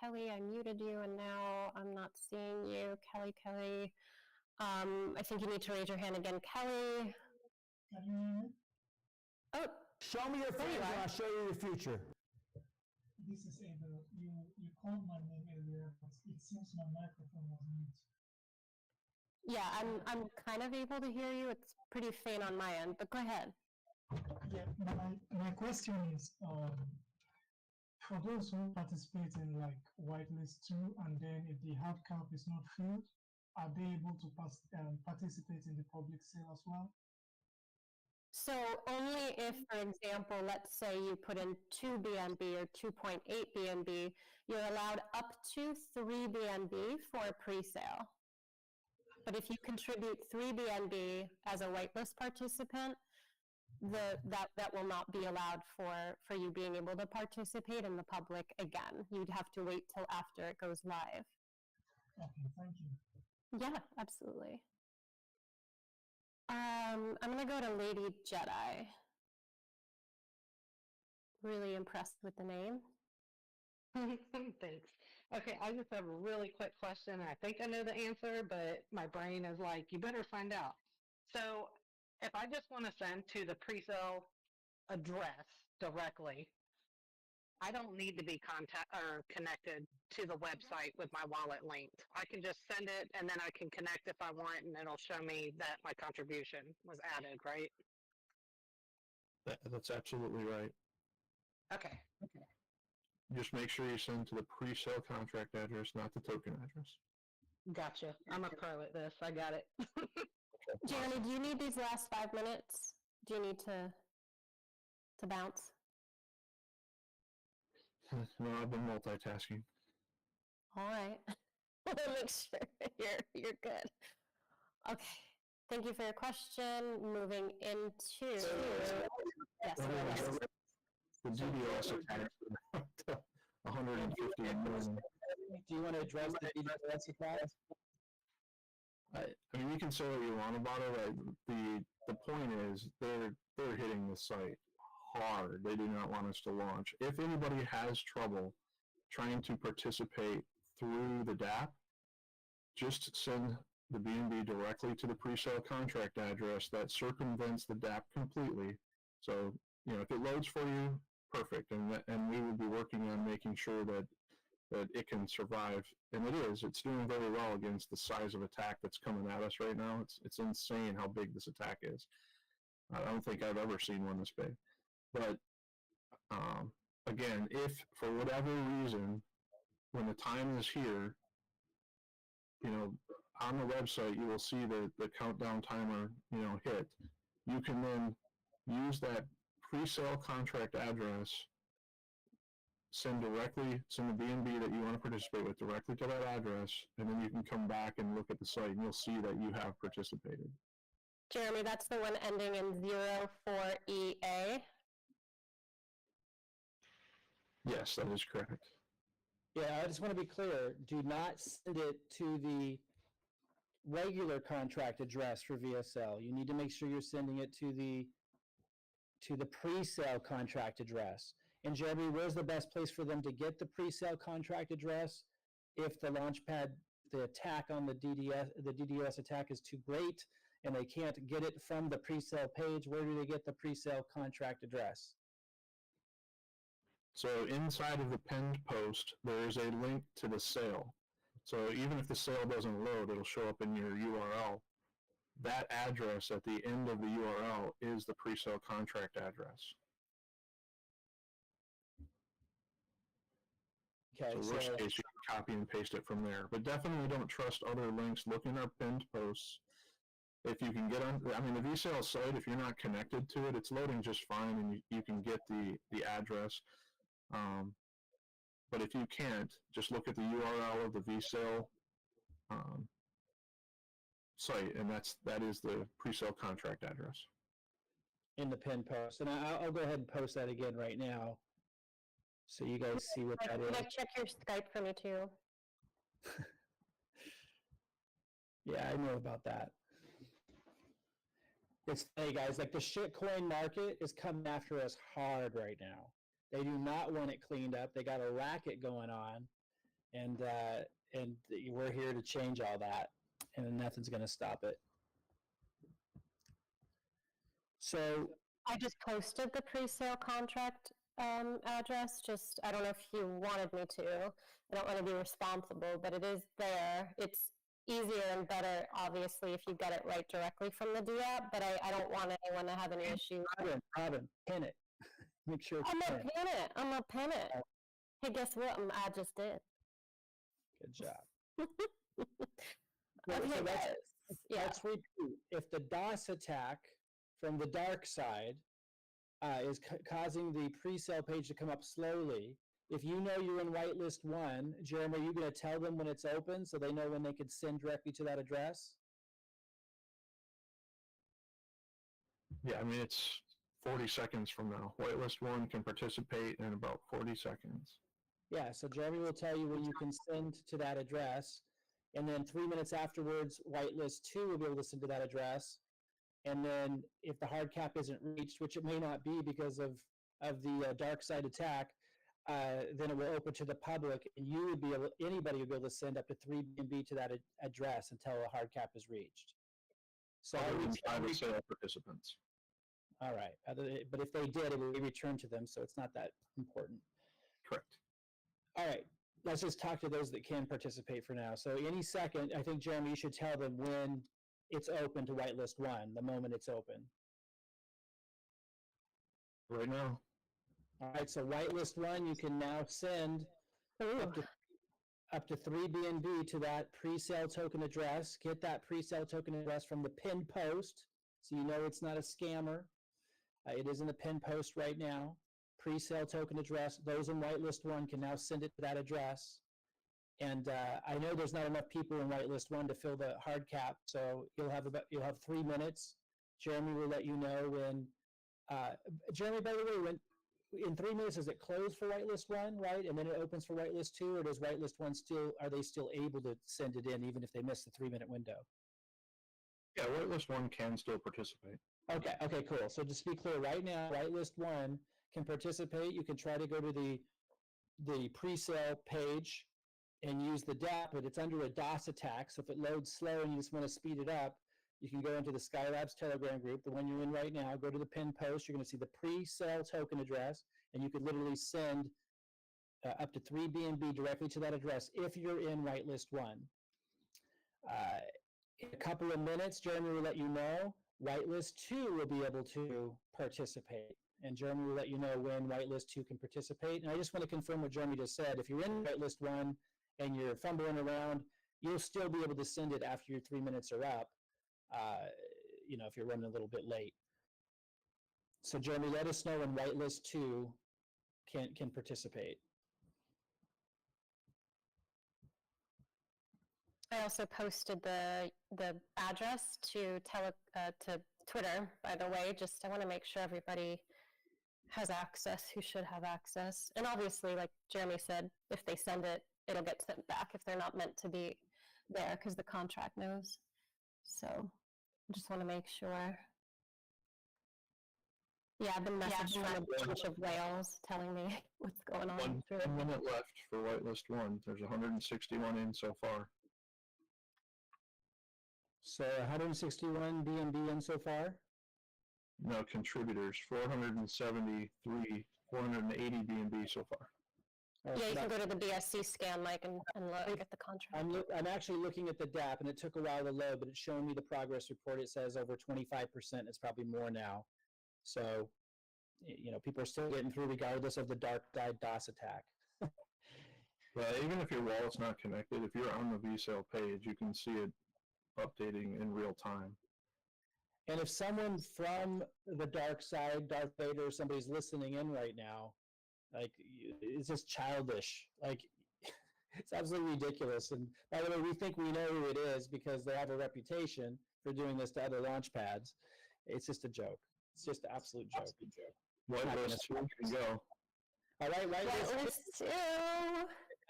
Kelly, I muted you and now I'm not seeing you. Kelly. I think you need to raise your hand again. Kelly. Oh. Show me your future, I'll show you your future. This is Abel. You called my name earlier, but it seems my microphone was mute. Yeah, I'm kind of able to hear you. It's pretty faint on my end, but go ahead. Yeah, my question is, for those who participate in like whitelist 2, and then if the hard cap is not filled, are they able to participate in the public sale as well? So only if, for example, let's say you put in 2 BNB or 2.8 BNB, you're allowed up to 3 BNB for a pre-sale. But if you contribute 3 BNB as a whitelist participant, that will not be allowed for you being able to participate in the public again. You'd have to wait till after it goes live. Okay, thank you. Yeah, absolutely. I'm going to go to Lady Jedi. Really impressed with the name. Thanks. Okay, I just have a really quick question. I think I know the answer, but my brain is like, you better find out. So if I just want to send to the pre-sale address directly, I don't need to be connected to the website with my wallet linked. I can just send it, and then I can connect if I want, and it'll show me that my contribution was added, right? That's absolutely right. Okay. Just make sure you send to the pre-sale contract address, not the token address. Gotcha. I'm a pro at this. I got it. Jeremy, do you need these last 5 minutes? Do you need to bounce? No, I've been multitasking. All right. We'll make sure you're good. Okay. Thank you for your question. Moving into yes. The DDoS attack, 150 million. Do you want to address the DDoS attack? I mean, you can say what you want about it. The point is, they're hitting the site hard. They do not want us to launch. If anybody has trouble trying to participate through the DApp, just send the BNB directly to the pre-sale contract address. That circumvents the DApp completely. So, you know, if it loads for you, perfect. And we will be working on making sure that it can survive. And it is. It's doing very well against the size of attack that's coming at us right now. It's insane how big this attack is. I don't think I've ever seen one this big. But again, if for whatever reason, when the time is here, you know, on the website you will see the countdown timer, you know, hit. You can then use that pre-sale contract address, send the BNB that you want to participate with directly to that address, and then you can come back and look at the site and you'll see that you have participated. Jeremy, that's the one ending in 04EA. Yes, that is correct. Yeah, I just want to be clear. Do not send it to the regular contract address for VSL. You need to make sure you're sending it to the pre-sale contract address. And Jeremy, where's the best place for them to get the pre-sale contract address if the Launchpad, the attack on the DDoS attack is too great and they can't get it from the pre-sale page? Where do they get the pre-sale contract address? So inside of the pinned post, there is a link to the sale. So even if the sale doesn't load, it'll show up in your URL. That address at the end of the URL is the pre-sale contract address. Okay, so worst case, you can copy and paste it from there. But definitely don't trust other links. Look in our pinned posts. If you can get on, I mean, the VSale site, if you're not connected to it, it's loading just fine, and you can get the address. But if you can't, just look at the URL of the VSale site, and that is the pre-sale contract address. In the pinned post. And I'll go ahead and post that again right now so you guys see what that is. Check your Skype for me too. Yeah, I know about that. It's funny, guys, like the shitcoin market is coming after us hard right now. They do not want it cleaned up. They got a racket going on. and we're here to change all that, and nothing's going to stop it. So I just posted the pre-sale contract address. Just, I don't know if you wanted me to. I don't want to be responsible, but it is there. It's easier and better, obviously, if you get it right directly from the DApp, but I don't want anyone to have any issues. Robin, pin it. Make sure it's I'm pinned. gonna pin it. I'm gonna pin it. Hey, guess what? I just did. Good job. Okay, So guys. Yeah. let's repeat. If the DOS attack from the dark side is causing the pre-sale page to come up slowly, if you know you're in whitelist 1, Jeremy, are you going to tell them when it's open so they know when they can send directly to that address? Yeah, I mean, it's 40 seconds from now. Whitelist 1 can participate in about 40 seconds. Yeah, so Jeremy will tell you when you can send to that address, and then 3 minutes afterwards, whitelist 2 will be able to send to that address. And then if the hard cap isn't reached, which it may not be because of the dark side attack, then it will open to the public, and you would be able, anybody would be able to send up to 3 BNB to that address until a hard cap is reached. So Private sale participants. all right, but if they did, it would be returned to them, so it's not that important. Correct. All right, let's just talk to those that can participate for now. So any second, I think, Jeremy, you should tell them when it's open to whitelist 1, the moment it's open. Right now. All right, so whitelist 1, you can now send up to 3 BNB to that pre-sale token address. Get that pre-sale token address from the pinned post, so you know it's not a scammer. It is in the pinned post right now. Pre-sale token address. Those in whitelist 1 can now send it to that address. And I know there's not enough people in whitelist 1 to fill the hard cap, so you'll have 3 minutes. Jeremy will let you know when. Jeremy, by the way, when in 3 minutes, does it close for whitelist 1, right? And then it opens for whitelist 2, or does whitelist 1 are they still able to send it in even if they miss the 3-minute window? Yeah, whitelist 1 can still participate. Okay, cool. So just to be clear, right now, whitelist 1 can participate. You can try to go to the pre-sale page and use the DApp, but it's under a DOS attack. So if it loads slow and you just want to speed it up, you can go into the SKYLABS Telegram group, the one you're in right now, go to the pinned post. You're going to see the pre-sale token address, and you could literally send up to 3 BNB directly to that address if you're in whitelist 1. In a couple of minutes, Jeremy will let you know. Whitelist 2 will be able to participate, and Jeremy will let you know when whitelist 2 can participate. And I just want to confirm what Jeremy just said. If you're in whitelist 1 and you're fumbling around, you'll still be able to send it after your 3 minutes are up. If you're running a little bit late. So Jeremy, let us know when whitelist 2 can participate. I also posted the address to Twitter, by the way. Just I want to make sure everybody has access who should have access. And obviously, like Jeremy said, if they send it, it'll get sent back if they're not meant to be there because the contract knows. So I just want to make sure. Yeah, the message from a bunch of whales telling me what's going on. 1 minute left for whitelist 1. There's 161 in so far. So 161 BNB in so far? No, contributors, 473, 480 BNB so far. Yeah, you can go to the BSC scan, Mike, and look at the contract. I'm actually looking at the DApp, and it took a while to load, but it's showing me the progress report. It says over 25%. It's probably more now. So, people are still getting through regardless of the dark side DOS attack. Well, even if your wallet's not connected, if you're on the VSale page, you can see it updating in real time. And if someone from the dark side, Darth Vader, or somebody's listening in right now, like, it's just childish. Like, it's absolutely ridiculous. And by the way, we think we know who it is because they have a reputation for doing this to other launch pads. It's just a joke. It's just an absolute joke. Whitelist 2 can go. All right, Whitelist 2.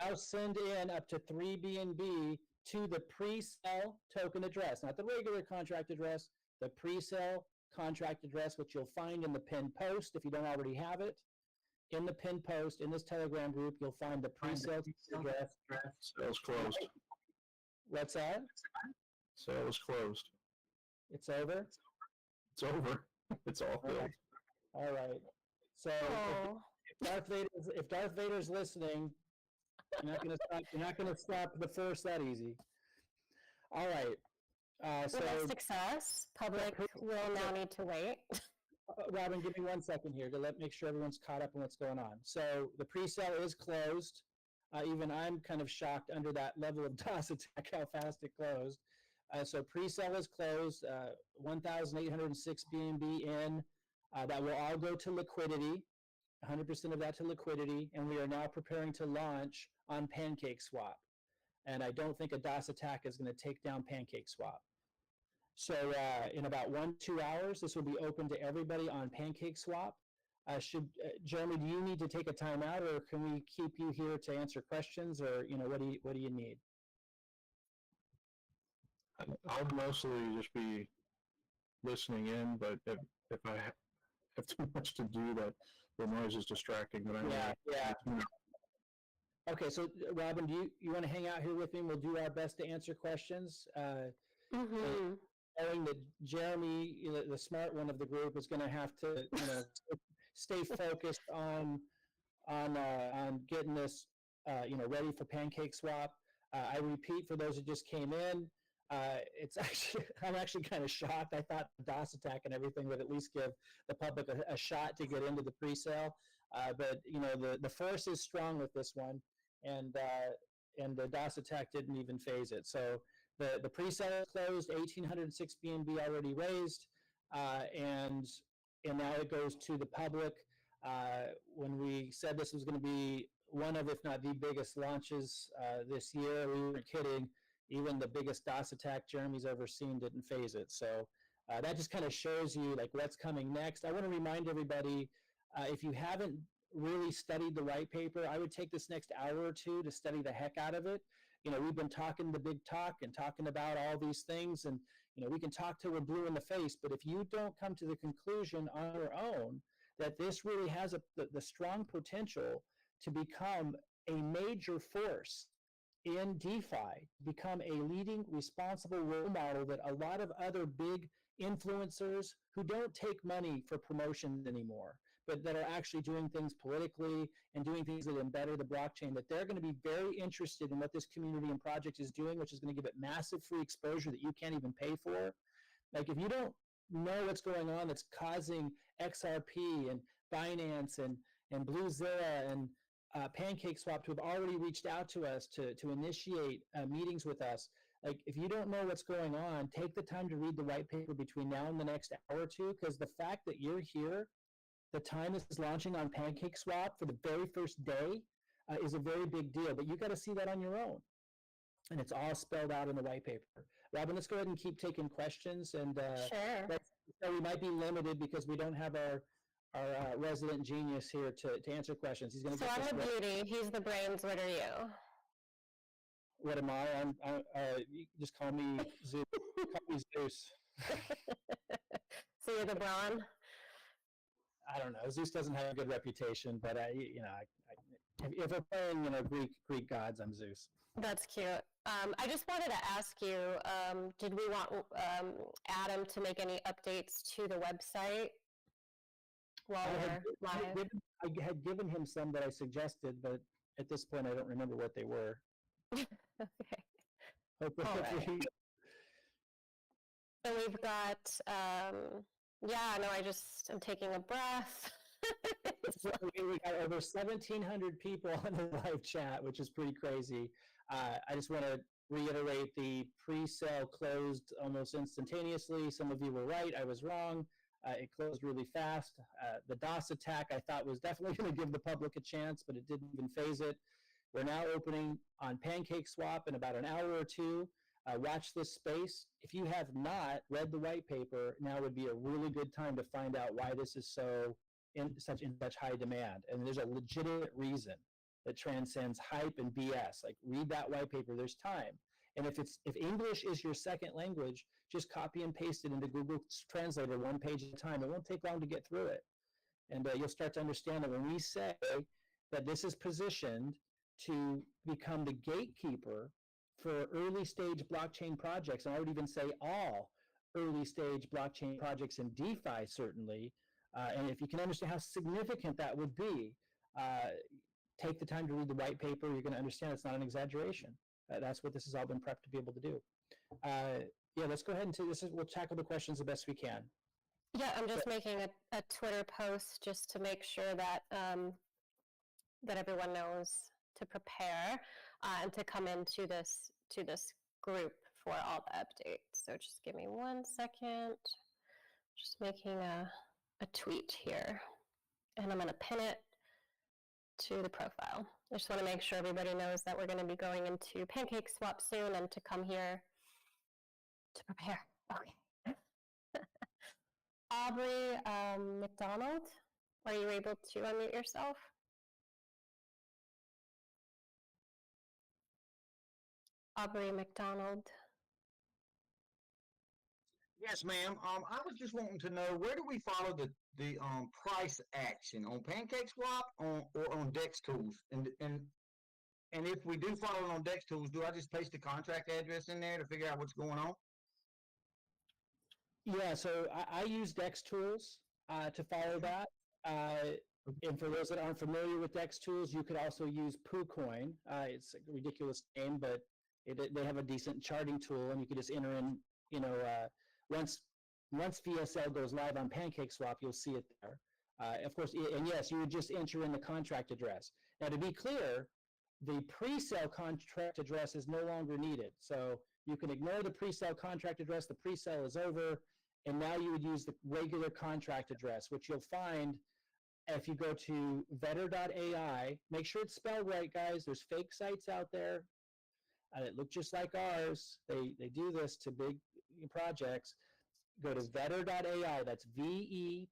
Now send in up to 3 BNB to the pre-sale token address, not the regular contract address, the pre-sale contract address, which you'll find in the pinned post if you don't already have it. in the pin post in this Telegram group, you'll find the pre-sale address. Sales closed. What's that? Sales closed. It's over? It's over. It's all filled. All right. So Oh, if Darth Vader's listening, you're not gonna stop the Force that easy. All right. So with that success, public will now need to wait. Robin, give me 1 second here to make sure everyone's caught up on what's going on. So the pre-sale is closed. Even I'm kind of shocked under that level of DOS attack how fast it closed. So pre-sale is closed. 1,806 BNB in. That will all go to liquidity. 100% of that to liquidity, and we are now preparing to launch on PancakeSwap. And I don't think a DOS attack is going to take down PancakeSwap. So in about 1-2 hours, this will be open to everybody on PancakeSwap. Jeremy, do you need to take a timeout, or can we keep you here to answer questions, or what do you need? I'll mostly just be listening in, but if I have too much to do, that the noise is distracting. But Yeah. Okay, so Robin, do you want to hang out here with me? We'll do our best to answer questions. Knowing that Jeremy, the smart one of the group, is going to have to, stay focused on getting this, ready for PancakeSwap. I repeat for those who just came in, I'm actually kind of shocked. I thought the DOS attack and everything would at least give the public a shot to get into the pre-sale. But the force is strong with this one, and the DOS attack didn't even phase it. So the pre-sale is closed, 1,806 BNB already raised, and now it goes to the public. When we said this was going to be one of, if not the biggest launches this year, we weren't kidding. Even the biggest DOS attack Jeremy's ever seen didn't phase it. So that just kind of shows you what's coming next. I want to remind everybody, if you haven't really studied the white paper, I would take this next hour or two to study the heck out of it. We've been talking the big talk and talking about all these things, and we can talk till we're blue in the face, but if you don't come to the conclusion on your own that this really has the strong potential to become a major force in DeFi, become a leading responsible role model that a lot of other big influencers who don't take money for promotions anymore, but that are actually doing things politically and doing things that embetter the blockchain, that they're going to be very interested in what this community and project is doing, which is going to give it massive free exposure that you can't even pay for. If you don't know what's going on that's causing XRP and Binance and Bluezilla and PancakeSwap to have already reached out to us to initiate meetings with us. If you don't know what's going on, take the time to read the white paper between now and the next hour or two, because the fact that you're here, the time this is launching on PancakeSwap for the very first day is a very big deal. But you got to see that on your own, and it's all spelled out in the white paper. Robin, let's go ahead and keep taking questions, and Sure. So we might be limited because we don't have our resident genius here to answer questions. He's going to. So I'm the beauty. He's the brains. What are you? What am I? You just call me Zeus. Call me Zeus. So you're the brawn. I don't know. Zeus doesn't have a good reputation, but if we're playing Greek gods, I'm Zeus. That's cute. I just wanted to ask you, did we want Adam to make any updates to the website while we're live? I had given him some that I suggested, but at this point I don't remember what they were. Okay. Hopefully. Right. So we've got, I'm taking a breath. We got over 1,700 people on the live chat, which is pretty crazy. I just want to reiterate, the pre-sale closed almost instantaneously. Some of you were right. I was wrong. It closed really fast. The DOS attack I thought was definitely going to give the public a chance, but it didn't even phase it. We're now opening on PancakeSwap in about an hour or two. Watch this space. If you have not read the white paper, now would be a really good time to find out why this is in such high demand. And there's a legitimate reason that transcends hype and BS. Read that white paper. There's time. And if English is your second language, just copy and paste it into Google Translator one page at a time. It won't take long to get through it. And you'll start to understand that when we say that this is positioned to become the gatekeeper for early stage blockchain projects, and I would even say all early stage blockchain projects in DeFi, certainly. And if you can understand how significant that would be, take the time to read the white paper. You're going to understand it's not an exaggeration. That's what this has all been prepped to be able to do. Yeah, let's go ahead and we'll tackle the questions the best we can. Yeah, I'm just making a Twitter post just to make sure that that everyone knows to prepare and to come into this group for all the updates. So just give me 1 second. Just making a tweet here, and I'm going to pin it to the profile. I just want to make sure everybody knows that we're going to be going into PancakeSwap soon and to come here to prepare. Okay. Aubrey McDonald, are you able to unmute yourself? Aubrey McDonald. Yes, ma'am. I was just wanting to know, where do we follow the price action on PancakeSwap or on Dextools? And if we do follow it on Dextools, do I just paste the contract address in there to figure out what's going on? Yeah, so I use Dextools to follow that. And for those that aren't familiar with Dextools, you could also use Poocoin. It's a ridiculous name, but they have a decent charting tool, and you could just enter in, once VSL goes live on PancakeSwap, you'll see it there. Of course, and yes, you would just enter in the contract address. Now, to be clear, the pre-sale contract address is no longer needed. So you can ignore the pre-sale contract address. The pre-sale is over, and now you would use the regular contract address, which you'll find if you go to vetter.ai. Make sure it's spelled right, guys. There's fake sites out there that look just like ours. They do this to big projects. Go to vetter.ai. That's vetter.ai.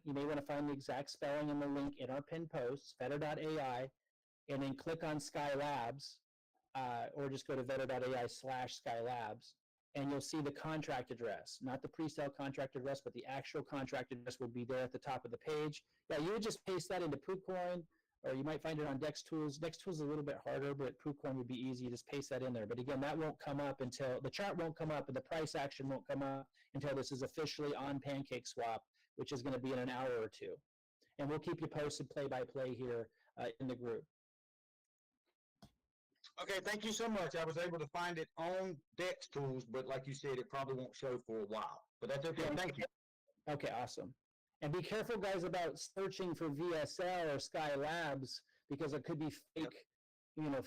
You may want to find the exact spelling in the link in our pinned posts, vetter.ai, and then click on SKYLABS, or just go to vetter.ai/SKYLABS, and you'll see the contract address, not the pre-sale contract address, but the actual contract address will be there at the top of the page. Yeah, you would just paste that into Poocoin, or you might find it on Dextools. Dextools is a little bit harder, but Poocoin would be easy. You just paste that in there. But again, that won't come up until the chart won't come up, and the price action won't come up until this is officially on PancakeSwap, which is going to be in an hour or two. And we'll keep you posted play by play here in the group. Okay, thank you so much. I was able to find it on Dextools, but like you said, it probably won't show for a while. But that's okay. Thank you. Okay, awesome. And be careful, guys, about searching for VSL or SKYLABS, because it could be fake,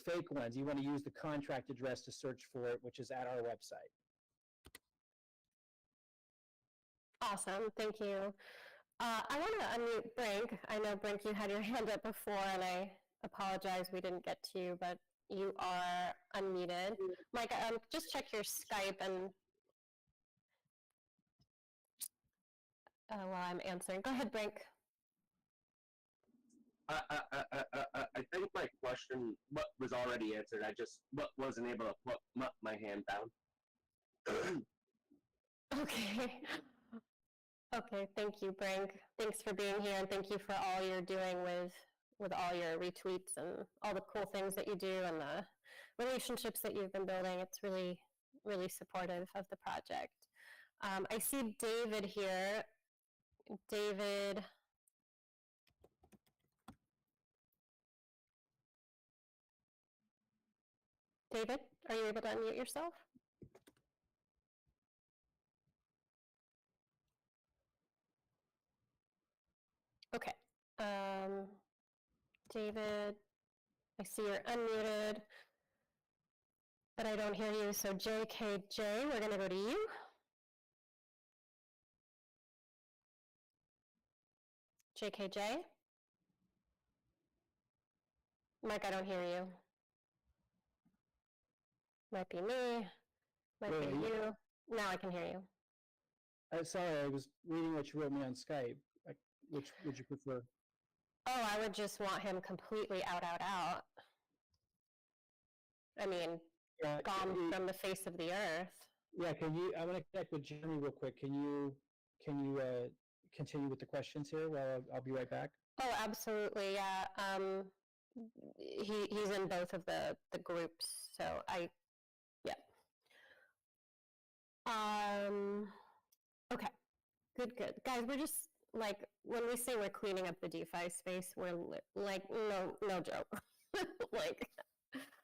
fake ones. You want to use the contract address to search for it, which is at our website. Awesome, thank you. I want to unmute Brink. I know, Brink, you had your hand up before, and I apologize we didn't get to you, but you are unmuted. Mike, just check your Skype and while I'm answering. Go ahead, Brink. I think my question was already answered. I just wasn't able to put my hand down. Okay. Okay, thank you, Brink. Thanks for being here, and thank you for all you're doing with all your retweets and all the cool things that you do and the relationships that you've been building. It's really, really supportive of the project. I see David here. David. David, are you able to unmute yourself? Okay. David, I see you're unmuted, but I don't hear you. So JKJ, we're going to go to you. JKJ? Mike, I don't hear you. Might be me. Might be you. Now I can hear you. Sorry, I was reading what you wrote me on Skype. Which would you prefer? Oh, I would just want him completely out. I mean, gone from the face of the earth. Yeah, I'm going to connect with Jeremy real quick. Can you continue with the questions here? Well, I'll be right back. Oh, absolutely. Yeah. He's in both of the groups. So yeah. Okay. Good. Guys, we're just like, when we say we're cleaning up the DeFi space, we're like, no joke. Like,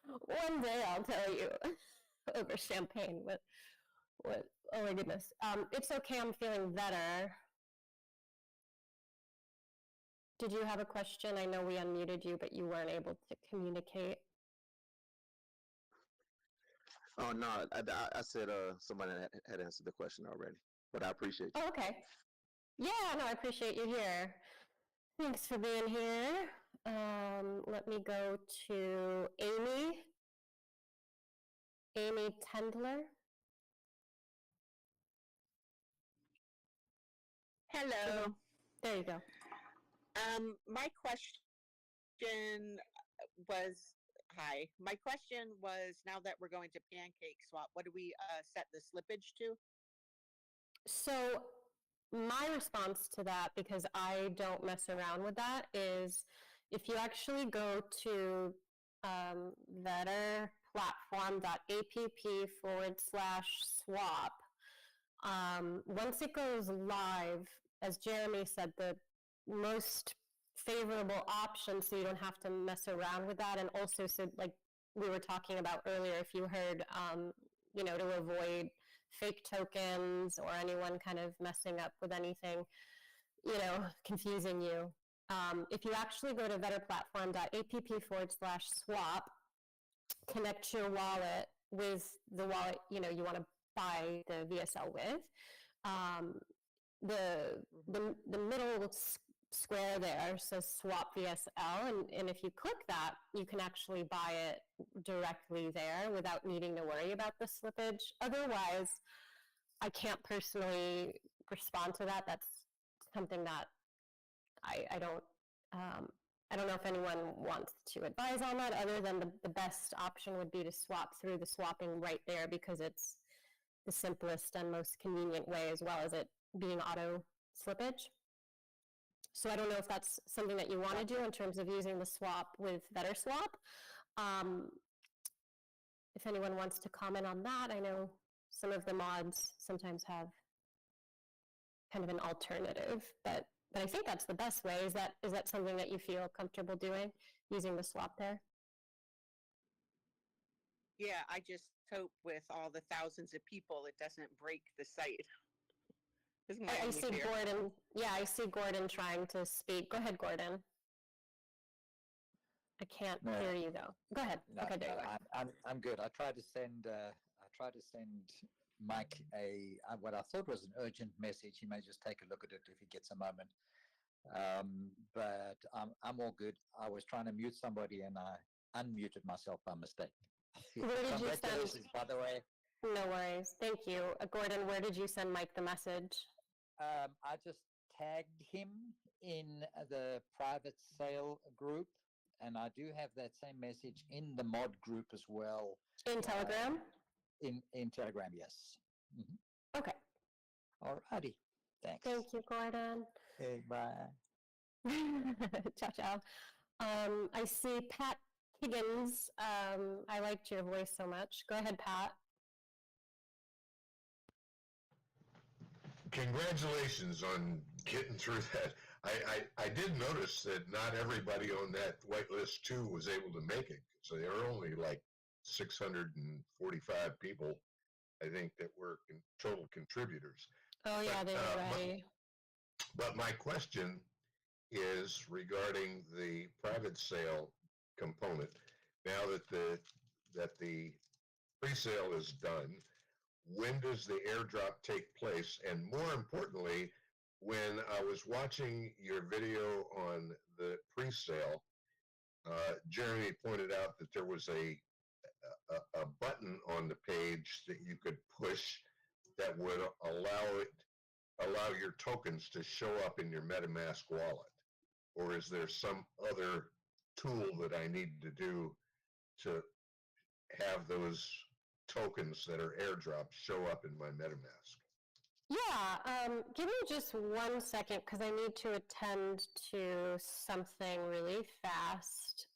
one day I'll tell you over champagne what, oh my goodness. It's okay, I'm feeling better. Did you have a question? I know we unmuted you, but you weren't able to communicate. Oh no, I said somebody had answered the question already, but I appreciate you. Oh, okay. Yeah, no, I appreciate you here. Thanks for being here. Let me go to Amy. Amy Tendler. Hello. There you go. My question was, hi. My question was, now that we're going to Pancake Swap, what do we set the slippage to? So my response to that, because I don't mess around with that, is if you actually go to betterplatform.app/swap, once it goes live, as Jeremy said, the most favorable option, so you don't have to mess around with that, and also, so like we were talking about earlier, if you heard, to avoid fake tokens or anyone kind of messing up with anything, confusing you. If you actually go to betterplatform.app/swap, connect your wallet with the wallet, you want to buy the VSL with, the middle square there says swap VSL, and if you click that, you can actually buy it directly there without needing to worry about the slippage. Otherwise, I can't personally respond to that. That's something that I don't know if anyone wants to advise on that, other than the best option would be to swap through the swapping right there, because it's the simplest and most convenient way, as well as it being auto slippage. So I don't know if that's something that you want to do in terms of using the swap with BetterSwap. If anyone wants to comment on that, I know some of the mods sometimes have kind of an alternative, but I think that's the best way. Is that something that you feel comfortable doing, using the swap there? Yeah, I just hope with all the thousands of people, it doesn't break the site. I see fear. Gordon. Yeah, I see Gordon trying to speak. Go ahead, Gordon. I can't hear you though. Go ahead. No, okay, there you are. I'm good. I tried to send Mike what I thought was an urgent message. He may just take a look at it if he gets a moment. But I'm all good. I was trying to mute somebody and I unmuted myself by mistake. Where did you send? By the way. No worries. Thank you, Gordon. Where did you send Mike the message? I just tagged him in the private sale group, and I do have that same message in the mod group as well. In Telegram? In Telegram, yes. Mm-hmm. Okay. All righty. Thanks. Thank you, Gordon. Okay, bye. Ciao, ciao. I see Pat Higgins. I liked your voice so much. Go ahead, Pat. Congratulations on getting through that. I did notice that not everybody on that whitelist 2 was able to make it. So there were only like 645 people, I think, that were total contributors. Oh, yeah, they were ready. But my question is regarding the private sale component. Now that the pre-sale is done, when does the airdrop take place? And more importantly, when I was watching your video on the pre-sale, Jeremy pointed out that there was a button on the page that you could push that would allow your tokens to show up in your MetaMask wallet. Or is there some other tool that I need to do to have those tokens that are airdropped show up in my MetaMask? Yeah, give me just 1 second because I need to attend to something really fast.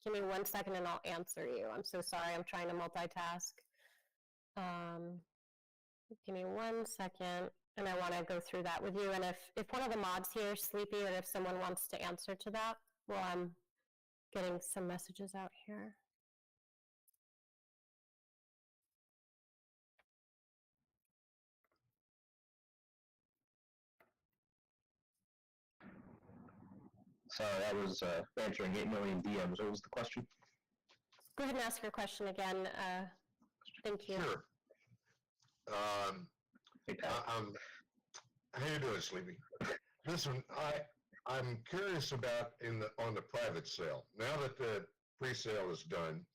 Give me 1 second and I'll answer you. I'm so sorry, I'm trying to multitask. Give me 1 second, and I want to go through that with you. And if one of the mods here is sleepy, or if someone wants to answer to that, well, I'm getting some messages out here. Sorry, I was answering 8 million DMs. What was the question? Go ahead and ask your question again. Thank you. Sure. Hey, Pat. How you doing, Sleepy? Listen, I'm curious about on the private sale. Now that the pre-sale is done,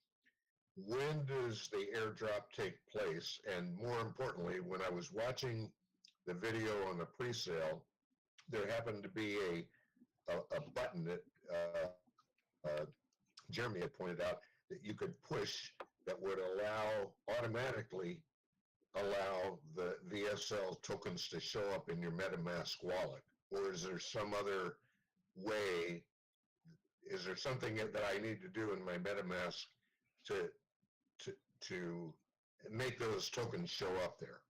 when does the airdrop take place? And more importantly, when I was watching the video on the pre-sale, there happened to be a button that Jeremy had pointed out that you could push that would automatically allow the VSL tokens to show up in your MetaMask wallet? Or is there some other way? Is there something that I need to do in my MetaMask to make those tokens show up there?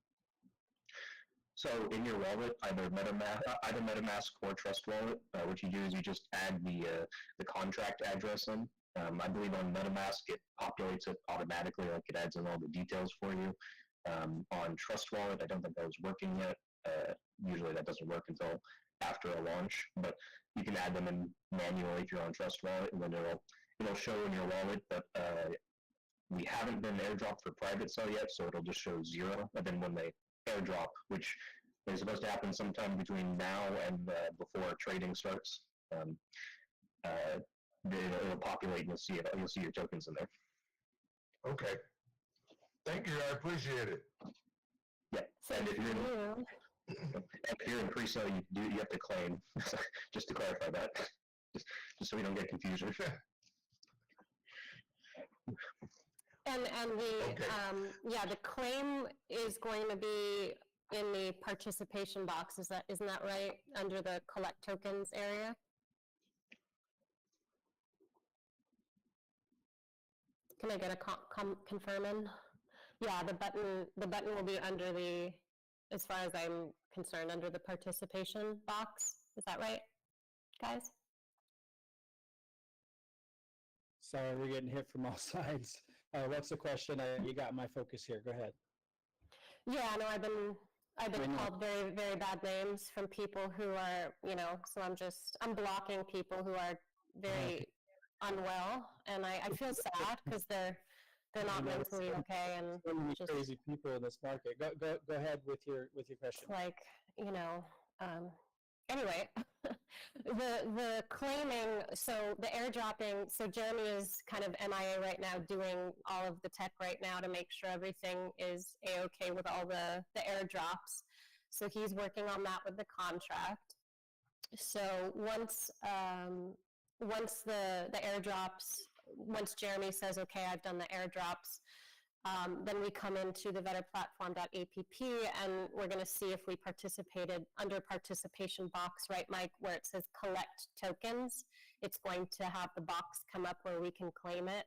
So in your wallet, either MetaMask or Trust Wallet, what you do is you just add the contract address in. I believe on MetaMask it populates it automatically, like it adds in all the details for you. On Trust Wallet, I don't think that was working yet. Usually that doesn't work until after a launch, but you can add them in manually if you're on Trust Wallet, and then it'll show in your wallet. But we haven't been airdropped for private sale yet, so it'll just show 0. And then when they airdrop, which is supposed to happen sometime between now and before trading starts, it'll populate and you'll see your tokens in there. Okay. Thank you. I appreciate it. Yeah. And if you're in pre-sale, you have to claim. Just to clarify that, just so we don't get confusion. And the claim is going to be in the participation box. Isn't that right? Under the collect tokens area. Can I get a confirming? Yeah, the button will be under the, as far as I'm concerned, under the participation box. Is that right, guys? Sorry, we're getting hit from all sides. What's the question? You got my focus here. Go ahead. Yeah, no, I've been called very, very bad names from people who are, so I'm blocking people who are very unwell, and I feel sad because they're not mentally okay, and so many just crazy people in this market. Go ahead with your question. Like, anyway, the claiming, so the airdropping, so Jeremy is kind of MIA right now doing all of the tech right now to make sure everything is A-okay with all the airdrops. So he's working on that with the contract. So once the airdrops, once Jeremy says, okay, I've done the airdrops, then we come into the vetterplatform.app and we're going to see if we participated under participation box, right, Mike, where it says collect tokens. It's going to have the box come up where we can claim it.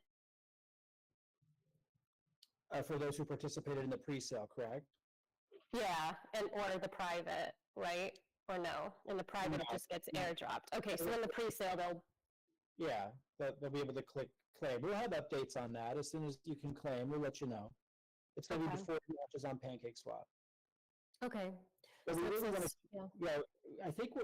For those who participated in the pre-sale, correct? Yeah, or the private, right? Or no? In the private, it just gets airdropped. Okay, so in the pre-sale, they'll be able to click claim. We'll have updates on that. As soon as you can claim, we'll let you know. It's going to be before it launches on PancakeSwap. Okay. But we really want to, I think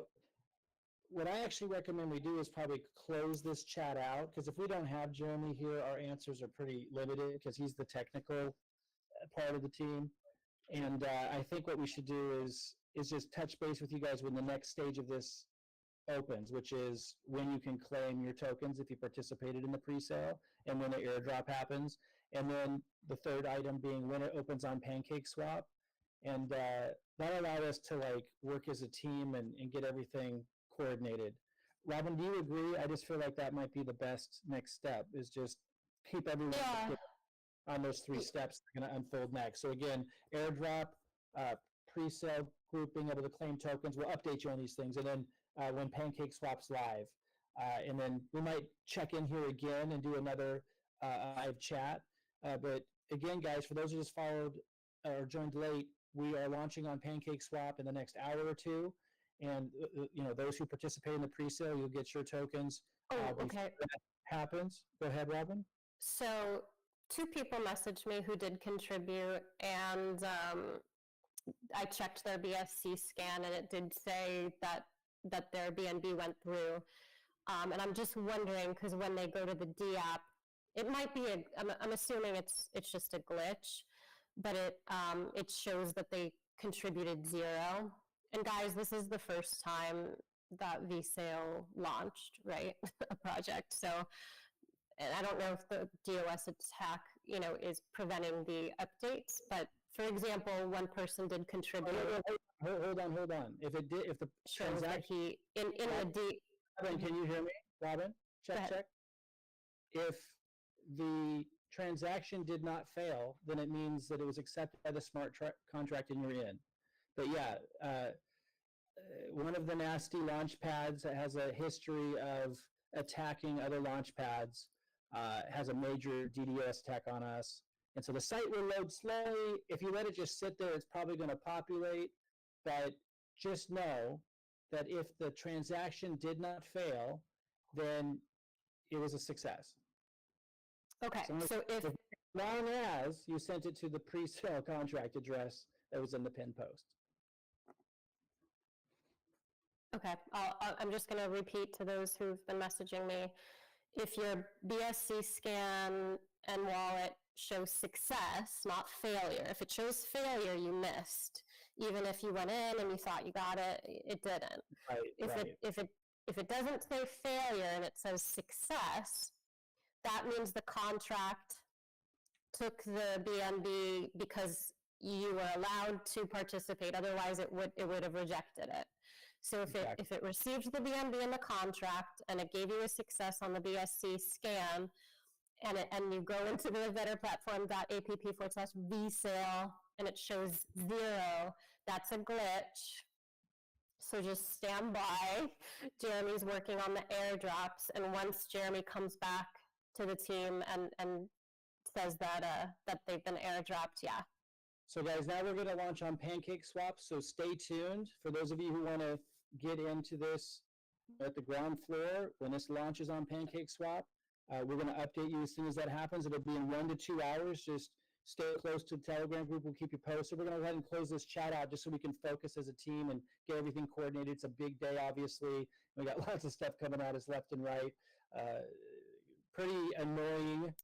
what I actually recommend we do is probably close this chat out, because if we don't have Jeremy here, our answers are pretty limited because he's the technical part of the team. And I think what we should do is just touch base with you guys when the next stage of this opens, which is when you can claim your tokens if you participated in the pre-sale, and when the airdrop happens, and then the third item being when it opens on PancakeSwap, and that'll allow us to work as a team and get everything coordinated. Robin, do you agree? I just feel like that might be the best next step, is just keep everyone on those 3 steps that are going to unfold next. So again, airdrop, pre-sale group being able to claim tokens. We'll update you on these things. And then when Pancake Swap's live. And then we might check in here again and do another live chat. But again, guys, for those who just followed or joined late, we are launching on Pancake Swap in the next hour or two. And those who participate in the pre-sale, you'll get your tokens. Okay. That happens. Go ahead, Robin. So 2 people messaged me who did contribute, and I checked their BSC scan, and it did say that their BNB went through. And I'm just wondering, because when they go to the D app, it might be I'm assuming it's just a glitch, but it shows that they contributed 0. And guys, this is the first time that vSale launched, right? A project. So, and I don't know if the DOS attack, is preventing the updates, but for example, one person did contribute. Hold on. If the shows that he in a D. Robin, can you hear me? Robin, check. If the transaction did not fail, then it means that it was accepted by the smart contract and you're in. But yeah, one of the nasty launch pads that has a history of attacking other launch pads has a major DDoS attack on us. And so the site will load slowly. If you let it just sit there, it's probably going to populate. But just know that if the transaction did not fail, then it was a success. Okay, so if as long as you sent it to the pre-sale contract address that was in the pin post. Okay, I'm just going to repeat to those who've been messaging me. If your BSC scan and wallet shows success, not failure. If it shows failure, you missed. Even if you went in and you thought you got it, it didn't. Right, If it doesn't say failure and it says success, that means the contract took the BNB because you were allowed to participate. Otherwise, it would have rejected it. So if it received the BNB in the contract and it gave you a success on the BSC scan, and you go into the vetterplatform.app/vsale and it shows 0, that's a glitch. So just stand by. Jeremy's working on the airdrops, and once Jeremy comes back to the team and says that they've been airdropped, yeah. So guys, now we're going to launch on Pancake Swap, so stay tuned. For those of you who want to get into this at the ground floor, when this launches on Pancake Swap, we're going to update you as soon as that happens. It'll be in 1 to 2 hours. Just stay close to the Telegram group. We'll keep you posted. We're going to go ahead and close this chat out just so we can focus as a team and get everything coordinated. It's a big day, obviously. We got lots of stuff coming at us left and right. Pretty annoying